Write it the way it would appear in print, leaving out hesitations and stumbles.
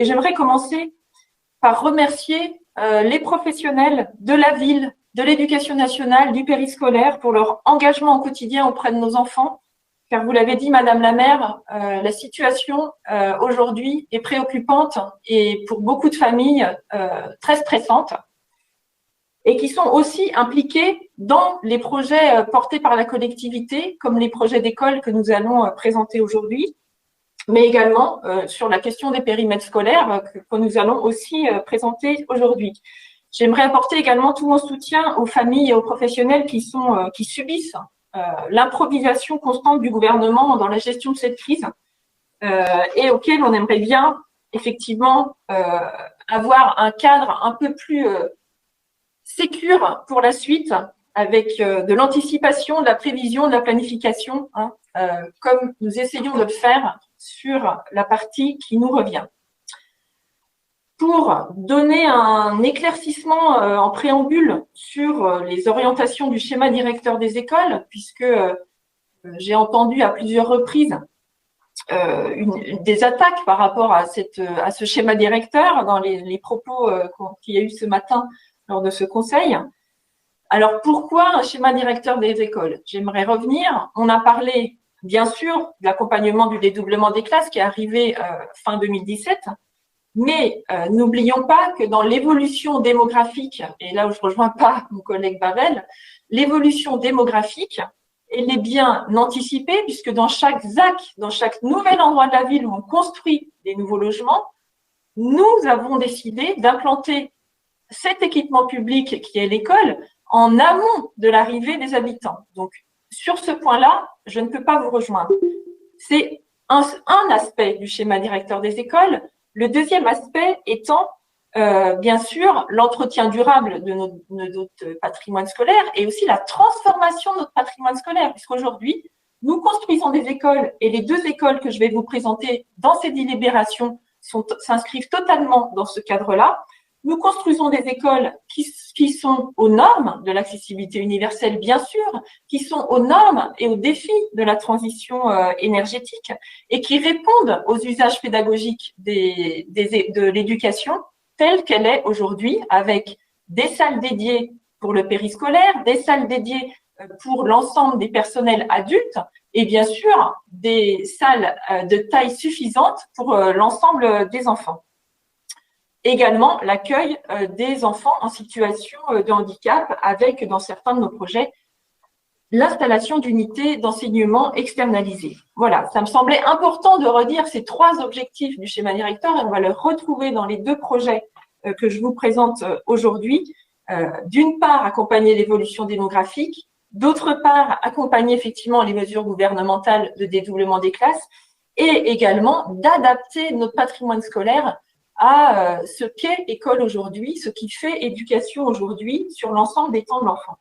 Et j'aimerais commencer par remercier les professionnels de la ville, de l'éducation nationale, du périscolaire pour leur engagement au quotidien auprès de nos enfants. Car vous l'avez dit, Madame la maire, la situation aujourd'hui est préoccupante et pour beaucoup de familles très stressante et qui sont aussi impliqués dans les projets portés par la collectivité, comme les projets d'école que nous allons présenter aujourd'hui, mais également sur la question des périmètres scolaires que nous allons aussi présenter aujourd'hui. J'aimerais apporter également tout mon soutien aux familles et aux professionnels qui subissent l'improvisation constante du gouvernement dans la gestion de cette crise et auxquels on aimerait bien effectivement avoir un cadre un peu plus sécure pour la suite, avec de l'anticipation, de la prévision, de la planification, comme nous essayons de le faire sur la partie qui nous revient. Pour donner un éclaircissement en préambule sur les orientations du schéma directeur des écoles, puisque j'ai entendu à plusieurs reprises des attaques par rapport à ce schéma directeur dans les propos qu'il y a eu ce matin lors de ce conseil. Alors, pourquoi un schéma directeur des écoles? J'aimerais revenir. On a parlé, bien sûr, de l'accompagnement du dédoublement des classes qui est arrivé fin 2017, mais n'oublions pas que dans l'évolution démographique, et là où je ne rejoins pas mon collègue Bavel, l'évolution démographique, elle est bien anticipée, puisque dans chaque ZAC, dans chaque nouvel endroit de la ville où on construit des nouveaux logements, nous avons décidé d'implanter cet équipement public qui est l'école en amont de l'arrivée des habitants. Donc, sur ce point-là, je ne peux pas vous rejoindre. C'est un aspect du schéma directeur des écoles. Le deuxième aspect étant, bien sûr, l'entretien durable de notre patrimoine scolaire et aussi la transformation de notre patrimoine scolaire, puisqu'aujourd'hui, nous construisons des écoles et les deux écoles que je vais vous présenter dans ces délibérations s'inscrivent totalement dans ce cadre-là. Nous construisons des écoles qui sont aux normes de l'accessibilité universelle, bien sûr, qui sont aux normes et aux défis de la transition énergétique et qui répondent aux usages pédagogiques de l'éducation telle qu'elle est aujourd'hui, avec des salles dédiées pour le périscolaire, des salles dédiées pour l'ensemble des personnels adultes et bien sûr des salles de taille suffisante pour l'ensemble des enfants. Également l'accueil des enfants en situation de handicap avec, dans certains de nos projets, l'installation d'unités d'enseignement externalisées. Voilà, ça me semblait important de redire ces trois objectifs du schéma directeur et on va le retrouver dans les deux projets que je vous présente aujourd'hui. D'une part, accompagner l'évolution démographique, d'autre part, accompagner effectivement les mesures gouvernementales de dédoublement des classes et également d'adapter notre patrimoine scolaire à ce qu'est école aujourd'hui, ce qui fait éducation aujourd'hui sur l'ensemble des temps de l'enfant.